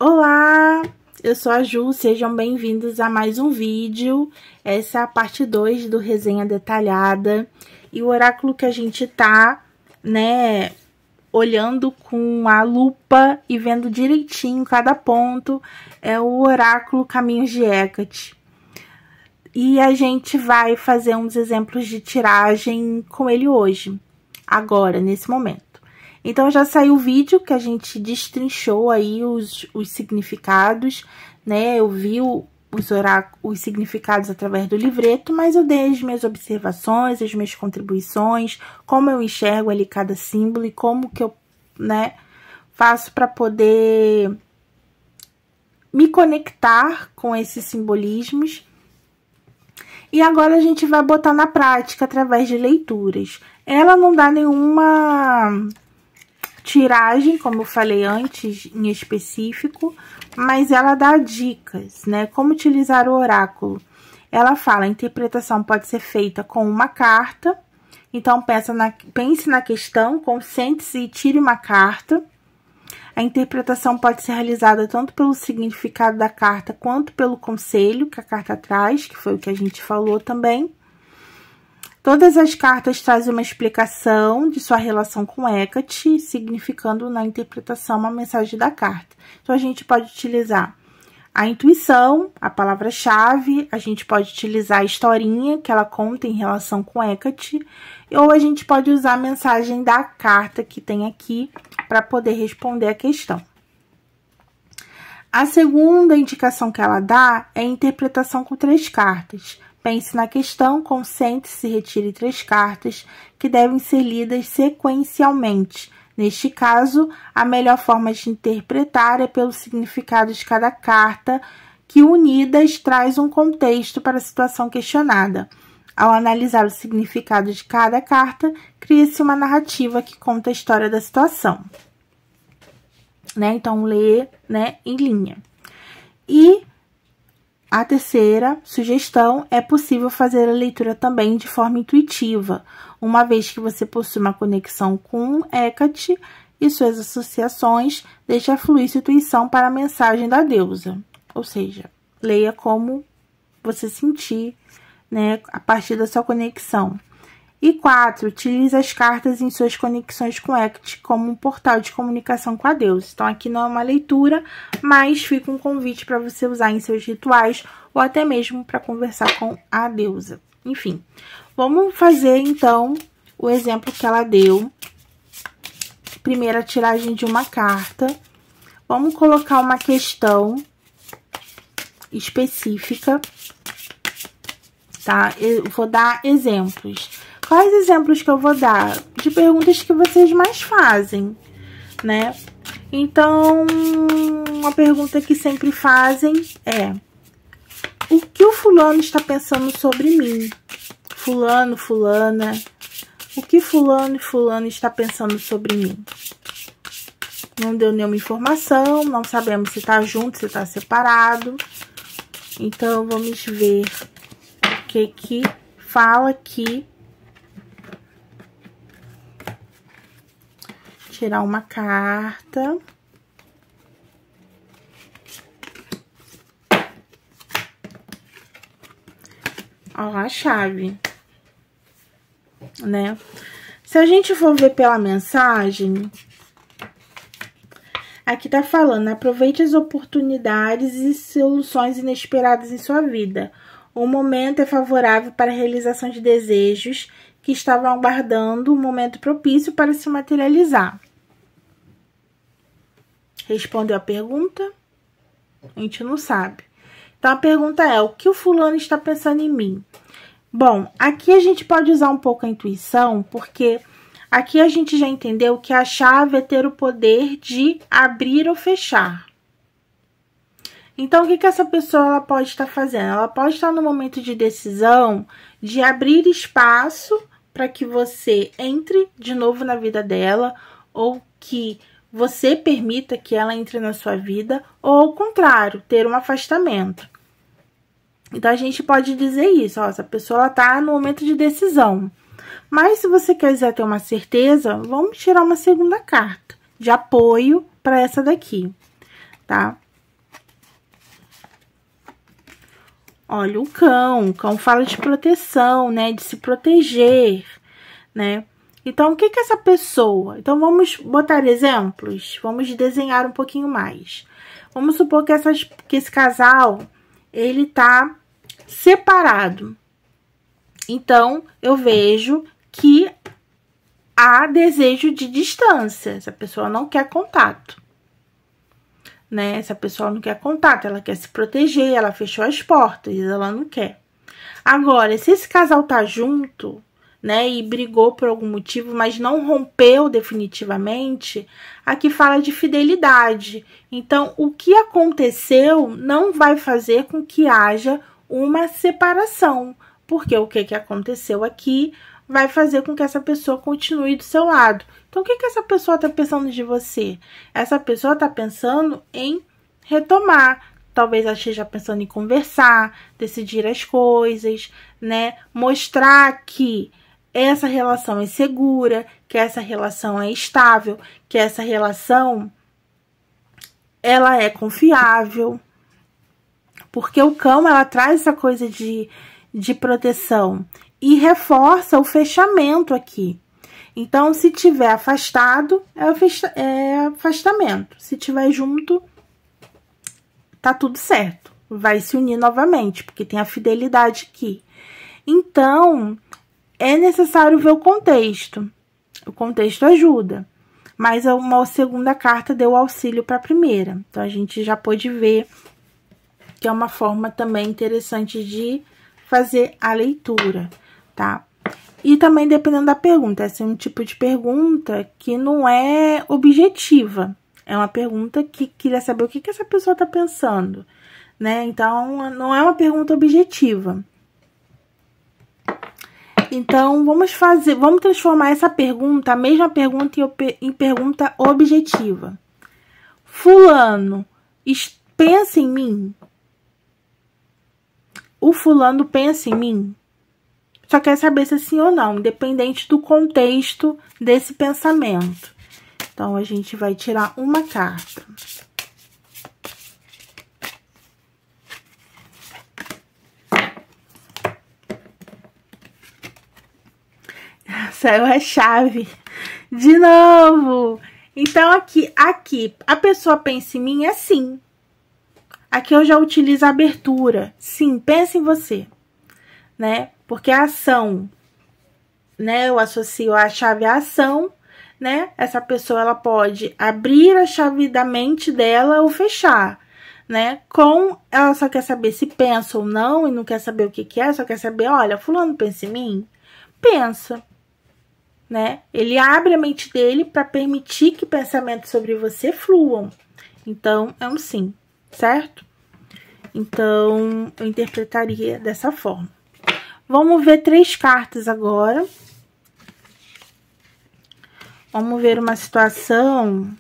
Olá, eu sou a Ju, sejam bem-vindos a mais um vídeo. Essa é a parte 2 do Resenha Detalhada. E o oráculo que a gente tá, olhando com a lupa e vendo direitinho cada ponto é o oráculo Caminhos de Hecate. E a gente vai fazer uns exemplos de tiragem com ele hoje, agora, nesse momento. Então, já saiu o vídeo que a gente destrinchou aí os significados, né? Eu vi os significados através do livreto, mas eu dei as minhas observações, as minhas contribuições, como eu enxergo ali cada símbolo e como que eu, faço para poder me conectar com esses simbolismos. E agora a gente vai botar na prática através de leituras. Ela não dá nenhuma tiragem, como eu falei antes, em específico, mas ela dá dicas, né? Como utilizar o oráculo. Ela fala, a interpretação pode ser feita com uma carta, então pense na questão, concentre-se e tire uma carta. A interpretação pode ser realizada tanto pelo significado da carta, quanto pelo conselho que a carta traz, que foi o que a gente falou também. Todas as cartas trazem uma explicação de sua relação com Hecate, significando na interpretação uma mensagem da carta. Então, a gente pode utilizar a intuição, a palavra-chave, a gente pode utilizar a historinha que ela conta em relação com Hecate, ou a gente pode usar a mensagem da carta que tem aqui para poder responder a questão. A segunda indicação que ela dá é a interpretação com 3 cartas. Pense na questão, concentre-se e retire 3 cartas que devem ser lidas sequencialmente. Neste caso, a melhor forma de interpretar é pelo significado de cada carta, que unidas traz um contexto para a situação questionada. Ao analisar o significado de cada carta, cria-se uma narrativa que conta a história da situação. Então, lê, em linha. E a terceira sugestão é possível fazer a leitura também de forma intuitiva, uma vez que você possui uma conexão com Hecate e suas associações, deixa fluir sua intuição para a mensagem da deusa. Ou seja, leia como você sentir, a partir da sua conexão. E 4, utilize as cartas em suas conexões com Hecate como um portal de comunicação com a deusa. Então, aqui não é uma leitura, mas fica um convite para você usar em seus rituais ou até mesmo para conversar com a deusa. Enfim, vamos fazer, então, o exemplo que ela deu. Primeira tiragem de uma carta. Vamos colocar uma questão específica, tá? Eu vou dar exemplos. Quais exemplos que eu vou dar? De perguntas que vocês mais fazem, Então, uma pergunta que sempre fazem é: o que o fulano está pensando sobre mim? Fulano, fulana. O que fulano e fulano está pensando sobre mim? Não deu nenhuma informação, não sabemos se está junto, se está separado. Então, vamos ver o que fala aqui. Tirar uma carta. Ó, a chave, Se a gente for ver pela mensagem, aqui tá falando: aproveite as oportunidades e soluções inesperadas em sua vida. O momento é favorável para a realização de desejos que estavam aguardando um momento propício para se materializar. Respondeu a pergunta? A gente não sabe. Então, a pergunta é: o que o fulano está pensando em mim? Bom, aqui a gente pode usar um pouco a intuição, porque aqui a gente já entendeu que a chave é ter o poder de abrir ou fechar. Então, o que essa pessoa ela pode estar fazendo? Ela pode estar no momento de decisão de abrir espaço para que você entre de novo na vida dela, ou que você permita que ela entre na sua vida, ou ao contrário, ter um afastamento. Então, a gente pode dizer isso: essa pessoa está no momento de decisão. Mas, se você quiser ter uma certeza, vamos tirar uma segunda carta de apoio para essa daqui, tá? Olha, o cão fala de proteção, né? De se proteger, né? Então, o que que essa pessoa... Então, vamos botar exemplos. Vamos desenhar um pouquinho mais. Vamos supor que esse casal, ele tá separado. Então, eu vejo que há desejo de distância. Essa pessoa não quer contato, né? Essa pessoa não quer contato, ela quer se proteger, ela fechou as portas, ela não quer. Agora, se esse casal tá junto, né, e brigou por algum motivo, mas não rompeu definitivamente, aqui fala de fidelidade. Então, o que aconteceu não vai fazer com que haja uma separação, porque o que aconteceu aqui vai fazer com que essa pessoa continue do seu lado. Então, o que essa pessoa está pensando de você? Essa pessoa está pensando em retomar. Talvez ela esteja pensando em conversar, decidir as coisas, né? Mostrar que essa relação é segura, que essa relação é estável, que essa relação ela é confiável. Porque o cão, ela traz essa coisa de proteção e reforça o fechamento aqui. Então, se tiver afastado, é afastamento. Se tiver junto, tá tudo certo. Vai se unir novamente, porque tem a fidelidade aqui. Então, é necessário ver o contexto. O contexto ajuda. Mas uma segunda carta deu auxílio para a primeira. Então, a gente já pôde ver que é uma forma também interessante de fazer a leitura, tá? E também dependendo da pergunta, essa é um tipo de pergunta que não é objetiva. É uma pergunta que queria saber o que essa pessoa tá pensando, né? Então, não é uma pergunta objetiva. Então, vamos transformar essa pergunta, a mesma pergunta, em pergunta objetiva. Fulano, pensa em mim? O fulano pensa em mim? Só quer saber se é sim ou não, independente do contexto desse pensamento. Então, a gente vai tirar uma carta. Saiu a chave. De novo. Então, aqui, a pessoa pensa em mim é sim. Aqui eu já utilizo a abertura. Sim, pensa em você, né? Porque a ação, né? Eu associo a chave à ação, né? Essa pessoa, ela pode abrir a chave da mente dela ou fechar, né? Ela só quer saber se pensa ou não e não quer saber o que é, só quer saber, olha, fulano pensa em mim? Pensa, né? Ele abre a mente dele para permitir que pensamentos sobre você fluam. Então, é um sim, certo? Então, eu interpretaria dessa forma. Vamos ver 3 cartas agora. Vamos ver uma situação...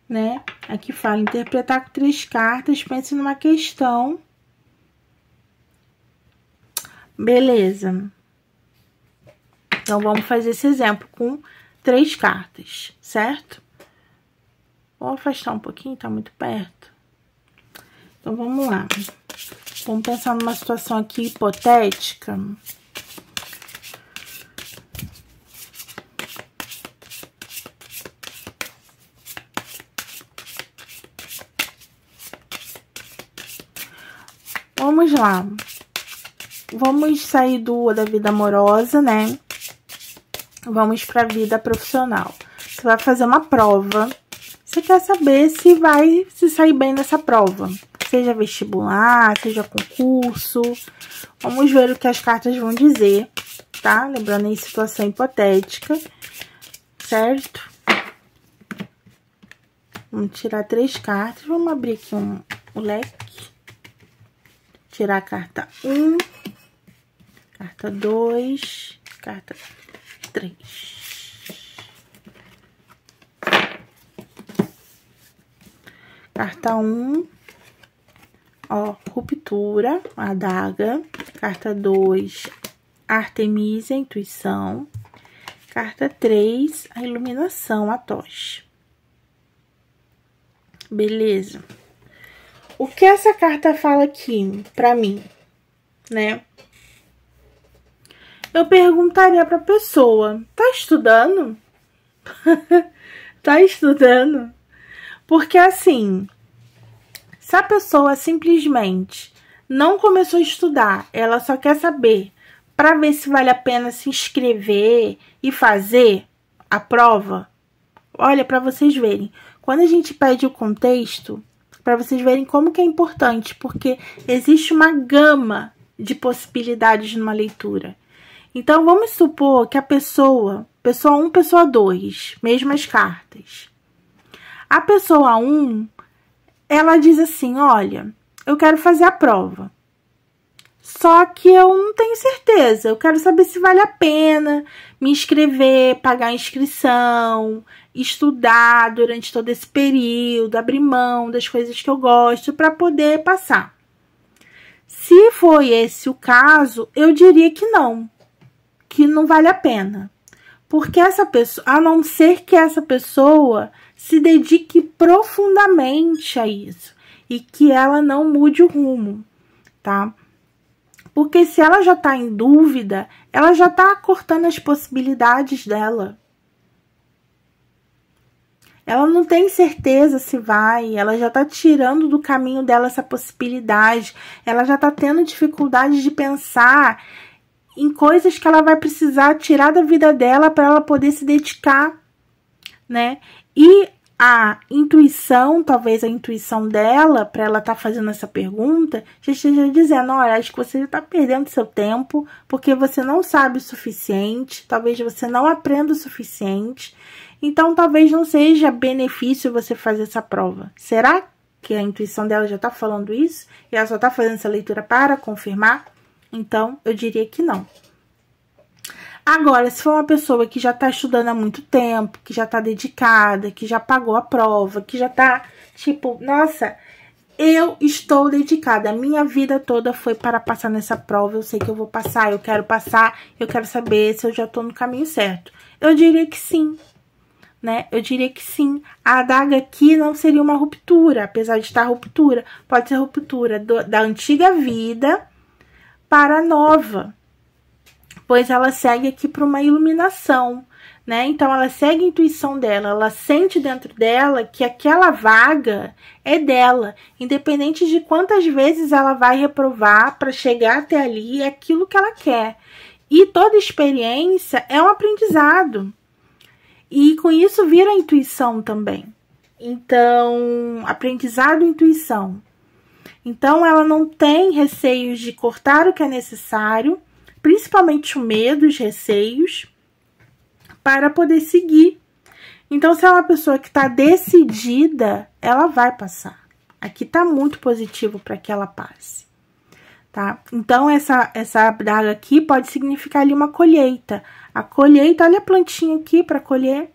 né? Aqui fala, interpretar com 3 cartas, pense numa questão. Beleza. Então, vamos fazer esse exemplo com 3 cartas, certo? Vou afastar um pouquinho, tá muito perto. Então, vamos lá. Vamos pensar numa situação aqui hipotética. Vamos lá. Vamos sair da vida amorosa, né? Vamos para a vida profissional. Você vai fazer uma prova. Você quer saber se vai se sair bem nessa prova. Seja vestibular, seja concurso. Vamos ver o que as cartas vão dizer, tá? Lembrando em situação hipotética, certo? Vamos tirar 3 cartas. Vamos abrir aqui o leque. Tirar a carta 1, carta 2, carta 3. Carta 1, ó, ruptura, a adaga. Carta 2, Artemisia, intuição. Carta 3, a iluminação, a tocha. Beleza. O que essa carta fala aqui pra mim, né? Eu perguntaria pra pessoa, tá estudando? Tá estudando? Porque assim, se a pessoa simplesmente não começou a estudar, ela só quer saber pra ver se vale a pena se inscrever e fazer a prova. Olha, pra vocês verem, quando a gente pede o contexto, para vocês verem como que é importante, porque existe uma gama de possibilidades numa leitura. Então, vamos supor que a pessoa 1, pessoa 2, mesmas cartas. A pessoa 1, ela diz assim, olha, eu quero fazer a prova. Só que eu não tenho certeza, eu quero saber se vale a pena me inscrever, pagar a inscrição, estudar durante todo esse período, abrir mão das coisas que eu gosto para poder passar. Se foi esse o caso, eu diria que não vale a pena. Porque essa pessoa, a não ser que essa pessoa se dedique profundamente a isso e que ela não mude o rumo, tá? Porque se ela já tá em dúvida, ela já tá cortando as possibilidades dela. Ela não tem certeza se vai, ela já tá tirando do caminho dela essa possibilidade, ela já tá tendo dificuldade de pensar em coisas que ela vai precisar tirar da vida dela para ela poder se dedicar, né? E a intuição, talvez a intuição dela, para ela estar fazendo essa pergunta, já esteja dizendo, olha, acho que você já está perdendo seu tempo, porque você não sabe o suficiente, talvez você não aprenda o suficiente, então talvez não seja benefício você fazer essa prova. Será que a intuição dela já está falando isso? E ela só está fazendo essa leitura para confirmar? Então, eu diria que não. Agora, se for uma pessoa que já tá estudando há muito tempo, que já tá dedicada, que já pagou a prova, que já tá, tipo, nossa, eu estou dedicada, a minha vida toda foi para passar nessa prova, eu sei que eu vou passar, eu quero passar, eu quero saber se eu já tô no caminho certo. Eu diria que sim, né? Eu diria que sim. A adaga aqui não seria uma ruptura, apesar de estar ruptura, pode ser ruptura da antiga vida para a nova, pois ela segue aqui para uma iluminação, né? Então, ela segue a intuição dela, ela sente dentro dela que aquela vaga é dela, independente de quantas vezes ela vai reprovar para chegar até ali, é aquilo que ela quer. E toda experiência é um aprendizado. E com isso vira a intuição também. Então, aprendizado e intuição. Então, ela não tem receios de cortar o que é necessário, principalmente o medo, os receios, para poder seguir. Então, se é uma pessoa que está decidida, ela vai passar. Aqui tá muito positivo para que ela passe, tá? Então, essa adaga aqui pode significar ali uma colheita. A colheita, olha a plantinha aqui para colher,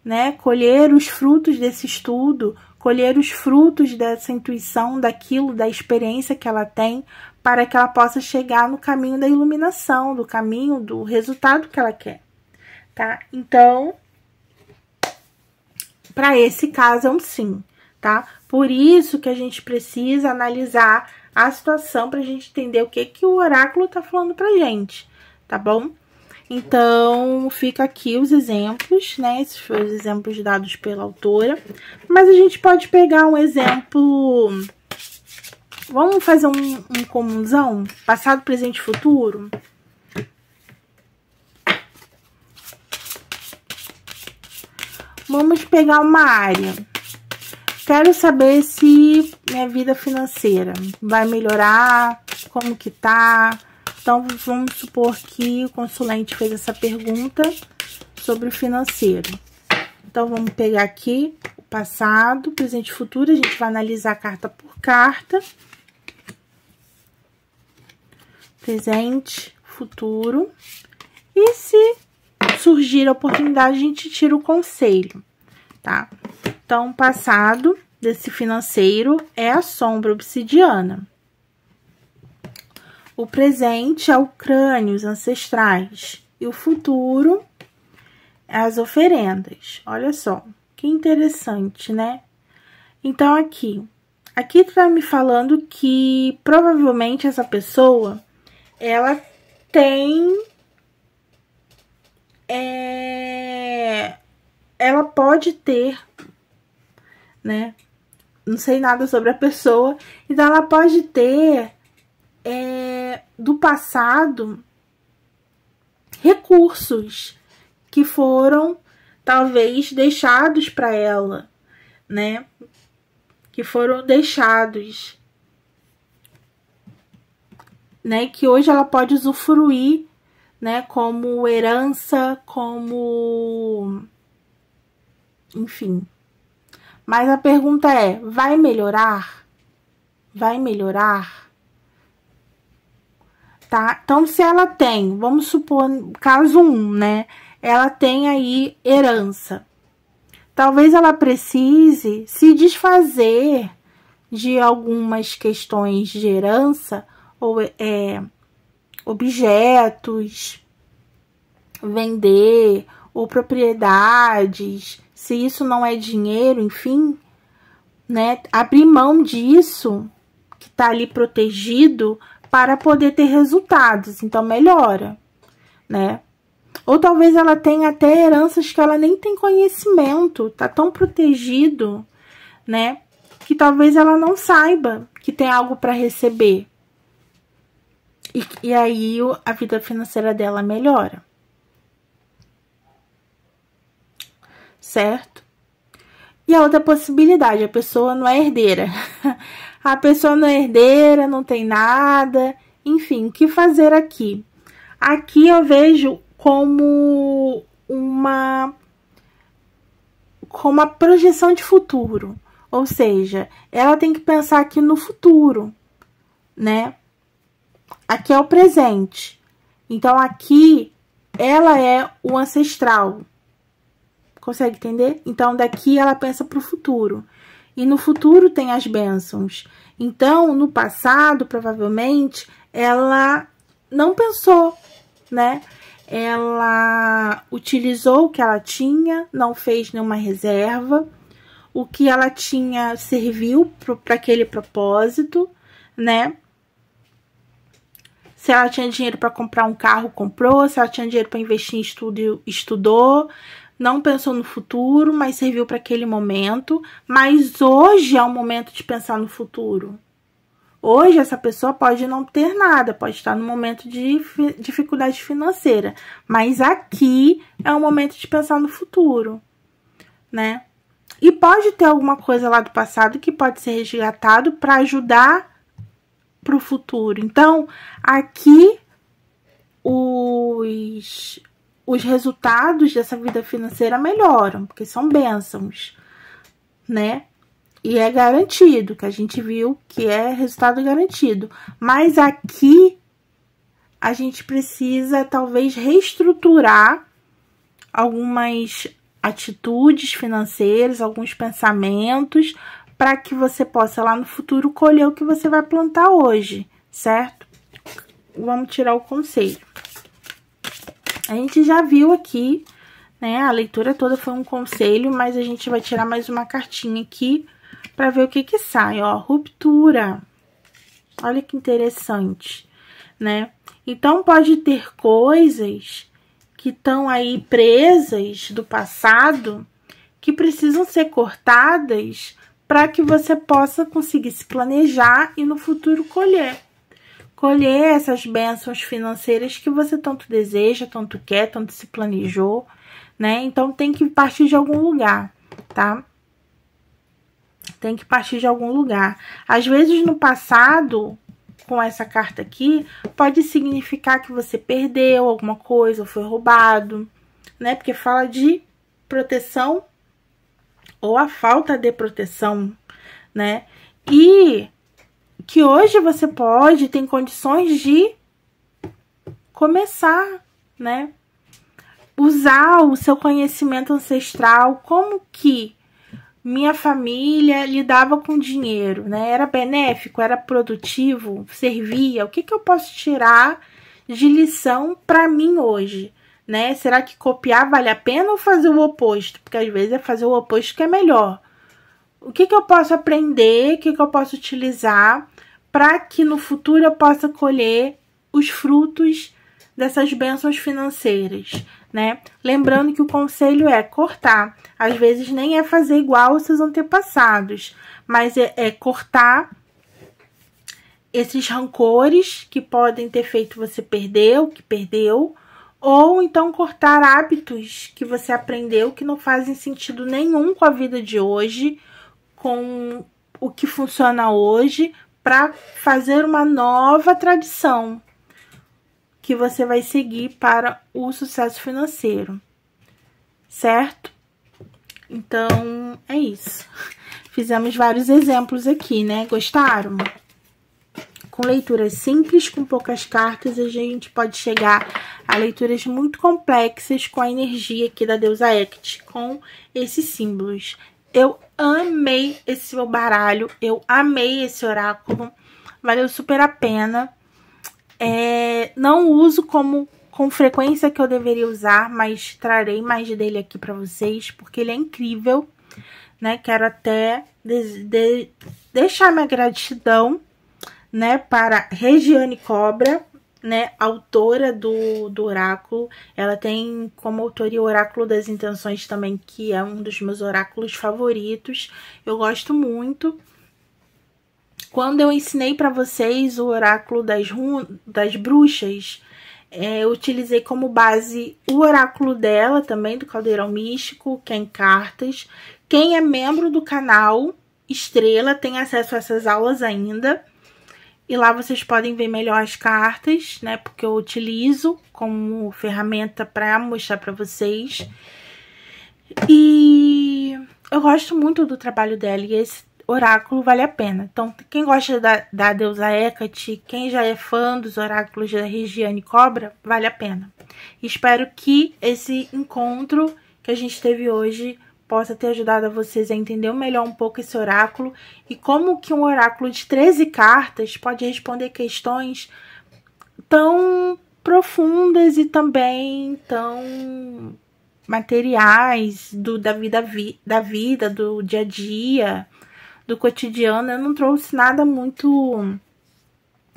né? Colher os frutos desse estudo, colher os frutos dessa intuição, daquilo, da experiência que ela tem, para que ela possa chegar no caminho da iluminação, do caminho do resultado que ela quer, tá? Então, para esse caso é um sim, tá? Por isso que a gente precisa analisar a situação para a gente entender o que o oráculo tá falando pra gente, tá bom? Então, fica aqui os exemplos, né? Esses foram os exemplos dados pela autora. Mas a gente pode pegar um exemplo... Vamos fazer um comunzão? Passado, presente e futuro? Vamos pegar uma área. Quero saber se minha vida financeira vai melhorar, como que tá. Então, vamos supor que o consulente fez essa pergunta sobre o financeiro. Então, vamos pegar aqui o passado, presente e futuro. A gente vai analisar carta por carta. Presente, futuro. E se surgir a oportunidade, a gente tira o conselho, tá? Então, o passado desse financeiro é a sombra obsidiana. O presente é o crânio, os ancestrais. E o futuro é as oferendas. Olha só, que interessante, né? Então, aqui tá me falando que provavelmente essa pessoa, ela tem... ela pode ter, né? Não sei nada sobre a pessoa. Então, ela pode ter, do passado, recursos que foram, talvez, deixados para ela, né? Que foram deixados, né? Que hoje ela pode usufruir, né? Como herança, como... enfim. Mas a pergunta é, vai melhorar? Vai melhorar? Tá? Então, se ela tem, vamos supor, caso 1, né? Ela tem aí herança. Talvez ela precise se desfazer de algumas questões de herança, ou objetos, vender, ou propriedades, se isso não é dinheiro, enfim, né? Abrir mão disso, que tá ali protegido, para poder ter resultados. Então, melhora, né? Ou talvez ela tenha até heranças que ela nem tem conhecimento, tá tão protegido, né? Que talvez ela não saiba que tem algo para receber. E aí a vida financeira dela melhora. Certo? E a outra possibilidade, a pessoa não é herdeira. A pessoa não é herdeira, não tem nada. Enfim, o que fazer aqui? Aqui eu vejo como uma projeção de futuro. Ou seja, ela tem que pensar aqui no futuro, né? Aqui é o presente. Então, aqui, ela é o ancestral. Consegue entender? Então, daqui ela pensa para o futuro. E no futuro tem as bênçãos. Então, no passado, provavelmente, ela não pensou, né? Ela utilizou o que ela tinha, não fez nenhuma reserva. O que ela tinha serviu para aquele propósito, né? Se ela tinha dinheiro para comprar um carro, comprou. Se ela tinha dinheiro para investir em estudo, estudou. Não pensou no futuro, mas serviu para aquele momento. Mas hoje é o momento de pensar no futuro. Hoje essa pessoa pode não ter nada, pode estar no momento de dificuldade financeira. Mas aqui é o momento de pensar no futuro, né? E pode ter alguma coisa lá do passado que pode ser resgatado para ajudar para o futuro. Então, aqui os resultados dessa vida financeira melhoram, porque são bênçãos, né? E é garantido, que a gente viu que é resultado garantido. Mas aqui a gente precisa talvez reestruturar algumas atitudes financeiras, alguns pensamentos, para que você possa lá no futuro colher o que você vai plantar hoje, certo? Vamos tirar o conselho. A gente já viu aqui, né? A leitura toda foi um conselho, mas a gente vai tirar mais uma cartinha aqui para ver o que que sai, ó. Ruptura. Olha que interessante, né? Então, pode ter coisas que estão aí presas do passado, que precisam ser cortadas para que você possa conseguir se planejar e no futuro colher. Colher essas bênçãos financeiras que você tanto deseja, tanto quer, tanto se planejou, né? Então, tem que partir de algum lugar, tá? Tem que partir de algum lugar. Às vezes, no passado, com essa carta aqui, pode significar que você perdeu alguma coisa, ou foi roubado, né? Porque fala de proteção ou a falta de proteção, né? E que hoje você pode, tem condições de começar, né? Usar o seu conhecimento ancestral, como que minha família lidava com dinheiro, né? Era benéfico, era produtivo, servia. O que que eu posso tirar de lição para mim hoje, né? Será que copiar vale a pena ou fazer o oposto? Porque às vezes é fazer o oposto que é melhor. O que eu posso aprender, o que eu posso utilizar para que no futuro eu possa colher os frutos dessas bênçãos financeiras, né? Lembrando que o conselho é cortar. Às vezes nem é fazer igual aos seus antepassados, mas é cortar esses rancores que podem ter feito você perder o que perdeu, ou então cortar hábitos que você aprendeu que não fazem sentido nenhum com a vida de hoje, com o que funciona hoje, para fazer uma nova tradição que você vai seguir para o sucesso financeiro, certo? Então, é isso. Fizemos vários exemplos aqui, né? Gostaram? Com leituras simples, com poucas cartas, a gente pode chegar a leituras muito complexas com a energia aqui da deusa Hecate, com esses símbolos. Eu amei esse meu baralho, eu amei esse oráculo, valeu super a pena. Não uso com frequência que eu deveria usar, mas trarei mais dele aqui para vocês, porque ele é incrível, né? Quero até deixar minha gratidão, né, para Regiane Cobra, né, autora do oráculo. Ela tem como autoria o Oráculo das Intenções também, que é um dos meus oráculos favoritos. Eu gosto muito. Quando eu ensinei para vocês o oráculo das bruxas, eu utilizei como base o oráculo dela também, do Caldeirão Místico, que é em cartas. Quem é membro do canal Estrela tem acesso a essas aulas ainda. E lá vocês podem ver melhor as cartas, né? Porque eu utilizo como ferramenta para mostrar para vocês. E eu gosto muito do trabalho dela e esse oráculo vale a pena. Então, quem gosta da deusa Hecate, quem já é fã dos oráculos da Regiane Cobra, vale a pena. Espero que esse encontro que a gente teve hoje possa ter ajudado a vocês a entender melhor um pouco esse oráculo e como que um oráculo de 13 cartas pode responder questões tão profundas e também tão materiais da vida, do dia a dia, do cotidiano. Eu não trouxe nada muito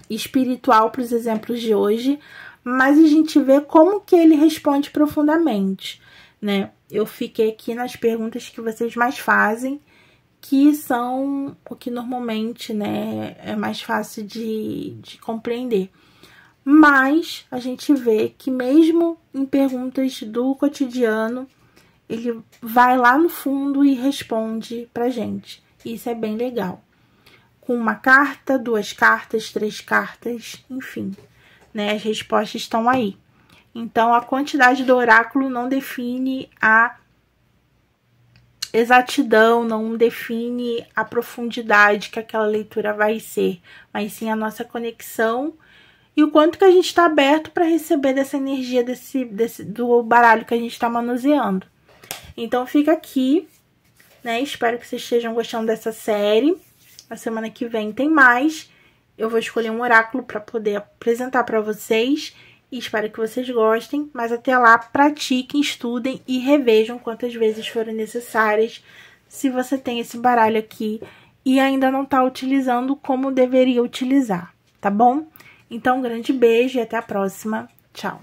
espiritual para os exemplos de hoje, mas a gente vê como que ele responde profundamente, né? Eu fiquei aqui nas perguntas que vocês mais fazem, que são o que normalmente, né, é mais fácil de compreender. Mas a gente vê que mesmo em perguntas do cotidiano, ele vai lá no fundo e responde pra gente. Isso é bem legal. Com uma carta, 2 cartas, 3 cartas, enfim, né, as respostas estão aí. Então, a quantidade do oráculo não define a exatidão, não define a profundidade que aquela leitura vai ser, mas sim a nossa conexão e o quanto que a gente está aberto para receber dessa energia do baralho que a gente está manuseando. Então, fica aqui, né? Espero que vocês estejam gostando dessa série. Na semana que vem tem mais. Eu vou escolher um oráculo para poder apresentar para vocês. E espero que vocês gostem, mas até lá, pratiquem, estudem e revejam quantas vezes forem necessárias, se você tem esse baralho aqui e ainda não está utilizando como deveria utilizar, tá bom? Então, um grande beijo e até a próxima. Tchau!